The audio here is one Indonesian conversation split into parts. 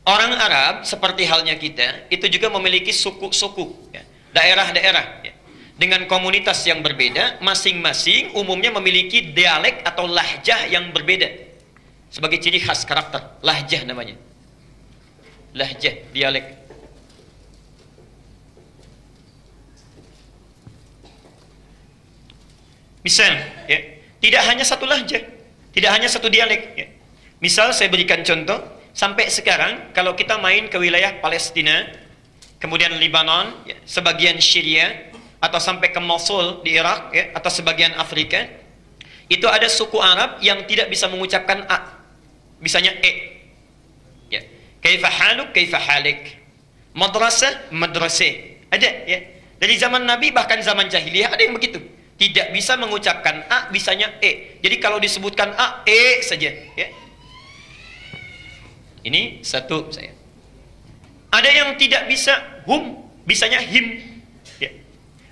Orang Arab seperti halnya kita itu juga memiliki suku-suku, ya, daerah-daerah, ya, dengan komunitas yang berbeda, masing-masing umumnya memiliki dialek atau lahjah yang berbeda sebagai ciri khas karakter. Lahjah namanya, lahjah, dialek. Misal, ya, tidak hanya satu lahjah, tidak hanya satu dialek, ya. Misal saya berikan contoh, sampai sekarang kalau kita main ke wilayah Palestina, kemudian Lebanon, ya, sebagian Syria, atau sampai ke Mosul di Irak, ya, atau sebagian Afrika, itu ada suku Arab yang tidak bisa mengucapkan a, bisanya e. Ya. Kaifa haluk, kaifa halik. Madrasah, madrasah. Ada, ya. Dari zaman Nabi bahkan zaman jahiliyah ada yang begitu. Tidak bisa mengucapkan a, bisanya e. Jadi kalau disebutkan a, e saja, ya. Ini satu saya. Ada yang tidak bisa hum, bisanya him, ya.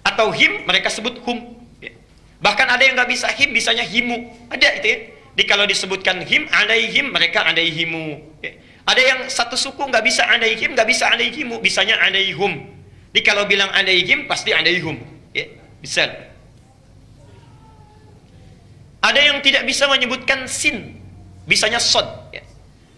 Atau him mereka sebut hum, ya. Bahkan ada yang nggak bisa him, bisanya himu. Ada itu, ya. Jadi kalau disebutkan him, alaihim, mereka alaihimu, ya. Ada yang satu suku nggak bisa alaihim, nggak bisa alaihimu, bisanya alaihum. Jadi kalau bilang alaihim pasti alaihum, ya. Bisa. Ada yang tidak bisa menyebutkan sin, bisanya sod, ya.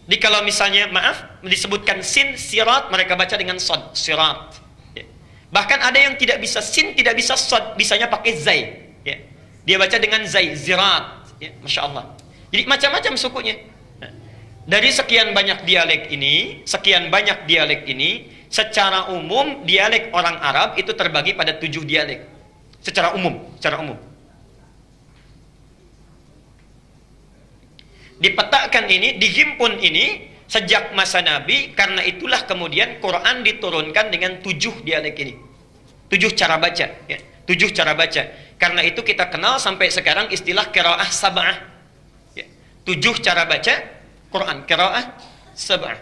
Jadi kalau misalnya, maaf, disebutkan sin, sirat, mereka baca dengan sod, sirat, ya. Bahkan ada yang tidak bisa sin, tidak bisa sod, bisanya pakai zai, ya. Dia baca dengan zai, zirat, ya. Masya Allah. Jadi macam-macam sukunya. Nah, dari sekian banyak dialek ini, secara umum dialek orang Arab itu terbagi pada 7 dialek. Secara umum. Dipetakan ini, dihimpun ini sejak masa Nabi, karena itulah kemudian Quran diturunkan dengan 7 dialek ini. 7 cara baca, ya. 7 cara baca. Karena itu kita kenal sampai sekarang istilah qiraah sab'ah. Ya. 7 cara baca Quran, qiraah sab'ah.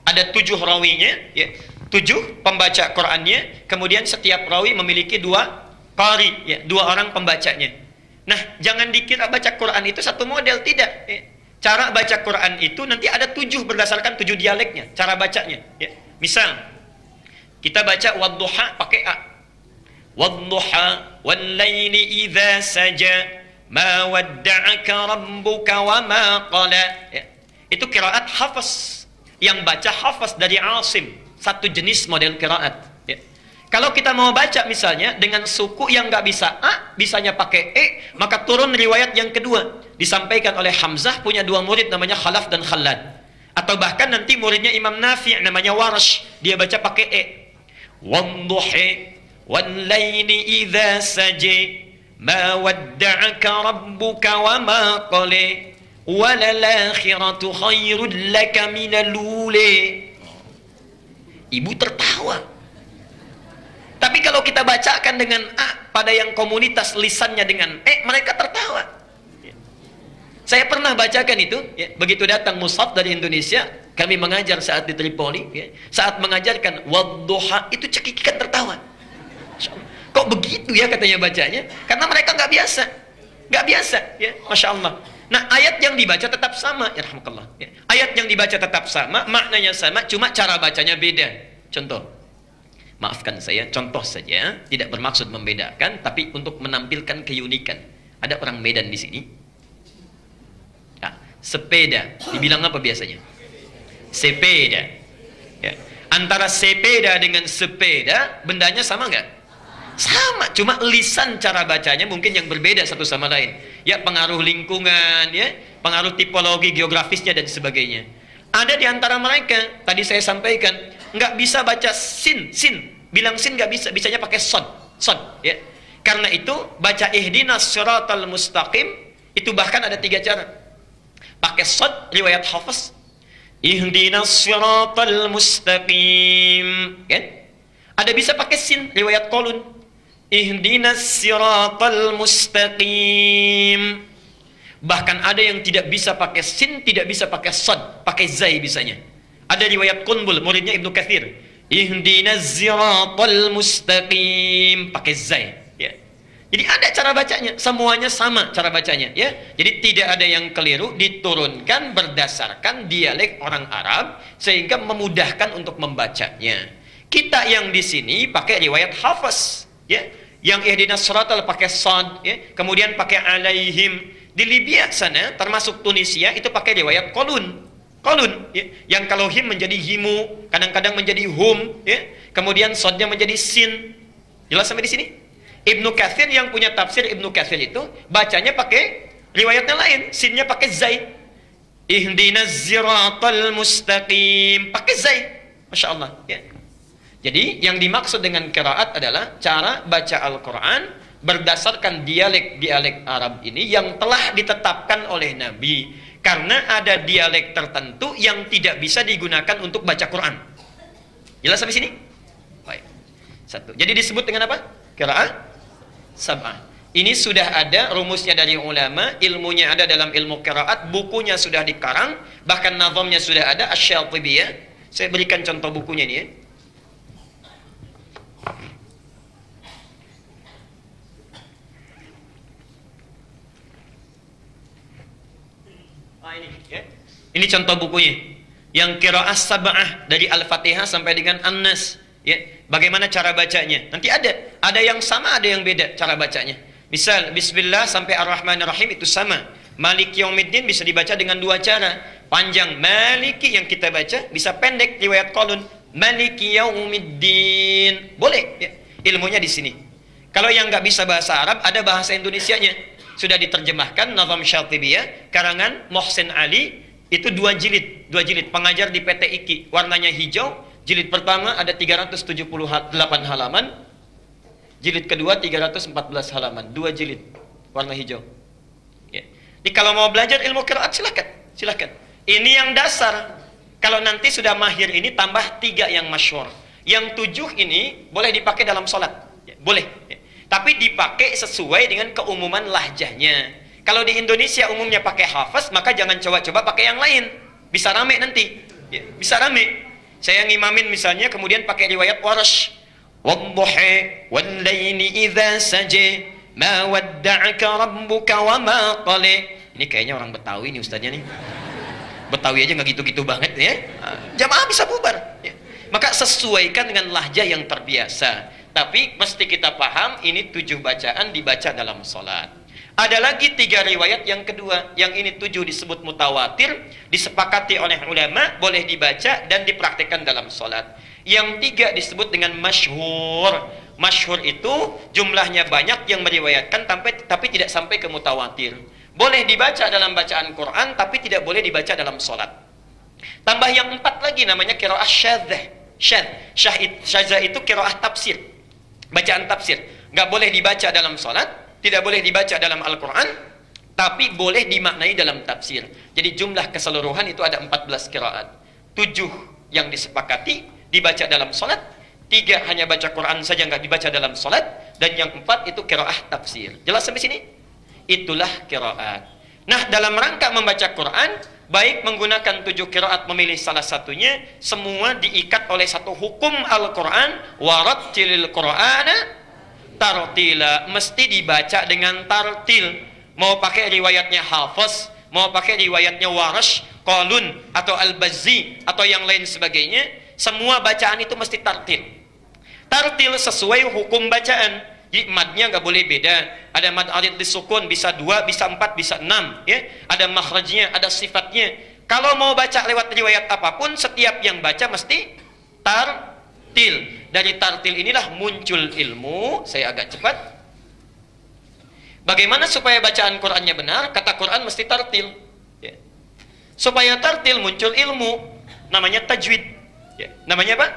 Ada 7 rawinya, ya. 7 pembaca Qurannya, kemudian setiap rawi memiliki 2 qari, ya, 2 orang pembacanya. Nah, jangan dikira baca Quran itu satu model, tidak, ya. Cara baca Quran itu nanti ada 7 berdasarkan 7 dialeknya, cara bacanya, ya. Misal kita baca wadduha pakai a. Wadduha wal laili idza saja ma wadda'aka rabbuka wa ma qala, ya. Itu qiraat Hafs. Yang baca Hafs dari Asim, satu jenis model qiraat. Kalau kita mau baca misalnya dengan suku yang nggak bisa a, bisanya pakai e, maka turun riwayat yang kedua. Disampaikan oleh Hamzah, punya 2 murid namanya Khalaf dan Khallad. Atau bahkan nanti muridnya Imam Nafi' namanya Warsh, dia baca pakai e. Wadduhi wal laili idza saji ma wadda'aka rabbuka wa ma qala walal akhiratu khairul laka minal ula. Ibu tertawa. Tapi kalau kita bacakan dengan A pada yang komunitas lisannya dengan E, mereka tertawa. Ya. Saya pernah bacakan itu, ya, begitu datang mushaf dari Indonesia, kami mengajar saat di Tripoli, ya, saat mengajarkan wadduha itu cekikikan tertawa. Kok begitu ya katanya bacanya? Karena mereka nggak biasa, ya, Masya Allah. Nah, ayat yang dibaca tetap sama, ya rahmatullah. Ya. Ayat yang dibaca tetap sama, maknanya sama, cuma cara bacanya beda. Contoh. Maafkan saya, contoh saja, tidak bermaksud membedakan, tapi untuk menampilkan keunikan. Ada orang Medan di sini. Nah, sepeda, dibilang apa biasanya? Sepeda. Ya. Antara sepeda dengan sepeda, bendanya sama nggak? Sama, cuma lisan cara bacanya mungkin yang berbeda satu sama lain. Ya, pengaruh lingkungan, ya, pengaruh tipologi geografisnya dan sebagainya. Ada di antara mereka, tadi saya sampaikan, nggak bisa baca sin, bilang sin nggak bisa, bisanya pakai sod, ya. Karena itu baca ihdinas siratal mustaqim itu bahkan ada 3 cara. Pakai sod riwayat Hafs, ihdinas siratal mustaqim, kan? Ada bisa pakai sin riwayat Qalun, ihdinas siratal mustaqim. Bahkan ada yang tidak bisa pakai sin, tidak bisa pakai sod, pakai zai bisanya. Ada riwayat Qunbul, muridnya Ibnu Katsir, ihdinas siratal mustaqim, pakai zai, ya. Jadi ada cara bacanya, semuanya sama cara bacanya, ya. Jadi tidak ada yang keliru, diturunkan berdasarkan dialek orang Arab sehingga memudahkan untuk membacanya. Kita yang di sini pakai riwayat Hafs, ya. Yang ihdinas siratal pakai sad, ya. Kemudian pakai alaihim. Di Libya sana, termasuk Tunisia itu pakai riwayat Qalun. Qalun, ya. Yang kalau him menjadi himu, kadang-kadang menjadi hum, ya. Kemudian sadnya menjadi sin. Jelas sampai di sini? Ibnu Katsir yang punya tafsir Ibnu Katsir itu bacanya pakai riwayatnya lain, sinnya pakai zai. Ihdinas siratal mustaqim, pakai zai. Masya Allah, ya. Jadi yang dimaksud dengan qiraat adalah cara baca Al-Quran berdasarkan dialek-dialek Arab ini yang telah ditetapkan oleh Nabi. Karena ada dialek tertentu yang tidak bisa digunakan untuk baca Quran. Jelas sampai sini? Baik. Satu. Jadi disebut dengan apa? Qiraat sab'ah. Ini sudah ada rumusnya dari ulama, ilmunya ada dalam ilmu qiraat, bukunya sudah dikarang, bahkan nazamnya sudah ada, Asy-Syatibiyah. Saya berikan contoh bukunya ini, ya. Ini, ya. Ini contoh bukunya. Yang qiraat sab'ah dari Al-Fatihah sampai dengan An-Nas. Ya, bagaimana cara bacanya? Nanti ada yang sama, ada yang beda cara bacanya. Misal Bismillah sampai Ar-Rahmanir-Rahim itu sama. Maliki Yaumiddin bisa dibaca dengan dua cara. Panjang Maliki yang kita baca, bisa pendek riwayat Qalun Maliki Yaumiddin. Boleh, ya. Ilmunya di sini. Kalau yang nggak bisa bahasa Arab, ada bahasa Indonesianya. Sudah diterjemahkan Nazam Syatibiyah karangan Muhsin Ali, itu dua jilid pengajar di PT IKI, warnanya hijau. Jilid pertama ada 378 halaman, jilid kedua 314 halaman, dua jilid warna hijau, ya. Jadi kalau mau belajar ilmu qiraat silahkan. Ini yang dasar. Kalau nanti sudah mahir ini tambah 3 yang masyhur. Yang 7 ini boleh dipakai dalam sholat, ya, boleh, ya. Tapi dipakai sesuai dengan keumuman lahjahnya. Kalau di Indonesia umumnya pakai hafaz, maka jangan coba-coba pakai yang lain, bisa rame nanti, ya, bisa rame. Saya ngimamin misalnya, kemudian pakai riwayat Warsh. Wadduha wal-laili idza saja ma wadda'aka rabbuka wa ma qala. Ini kayaknya orang Betawi nih ustaznya nih. Betawi aja nggak gitu-gitu banget, ya. Jamaah bisa bubar, ya. Maka sesuaikan dengan lahjah yang terbiasa. Tapi mesti kita paham ini 7 bacaan dibaca dalam sholat. Ada lagi 3 riwayat yang kedua. Yang ini 7 disebut mutawatir, disepakati oleh ulama, boleh dibaca dan dipraktikkan dalam sholat. Yang 3 disebut dengan masyhur. Masyhur itu jumlahnya banyak yang meriwayatkan tapi tidak sampai ke mutawatir. Boleh dibaca dalam bacaan Quran tapi tidak boleh dibaca dalam sholat. Tambah yang 4 lagi namanya qiraah syadzah. Syadzah itu qiraah tafsir, bacaan tafsir. Nggak boleh dibaca dalam sholat, tidak boleh dibaca dalam Al-Quran, tapi boleh dimaknai dalam tafsir. Jadi jumlah keseluruhan itu ada 14 qiraat. 7 yang disepakati dibaca dalam sholat, 3 hanya baca Quran saja nggak dibaca dalam sholat, dan yang 4 itu qiraah tafsir. Jelas sampai sini? Itulah qiraat. Nah, dalam rangka membaca Quran, baik menggunakan 7 qiraat memilih salah satunya, semua diikat oleh satu hukum Al-Quran, warattilil Qur'ana tartila, mesti dibaca dengan tartil. Mau pakai riwayatnya Hafs, mau pakai riwayatnya Warsh, Qalun atau Al-Bazzi atau yang lain sebagainya, semua bacaan itu mesti tartil. Tartil sesuai hukum bacaan. Jadi madnya nggak boleh beda. Ada mad arid disukun, bisa 2, bisa 4, bisa 6, ya. Ada makhrajnya, ada sifatnya. Kalau mau baca lewat riwayat apapun, setiap yang baca mesti tartil. Dari tartil inilah muncul ilmu. Saya agak cepat. Bagaimana supaya bacaan Qurannya benar? Kata Quran mesti tartil, ya. Supaya tartil muncul ilmu, namanya tajwid, ya. Namanya apa?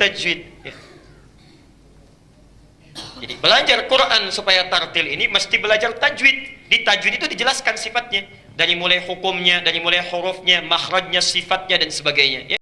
Tajwid, ya. Jadi belajar Quran supaya tartil ini mesti belajar tajwid. Di tajwid itu dijelaskan sifatnya, dari mulai hukumnya, dari mulai hurufnya, makhrajnya, sifatnya dan sebagainya, ya.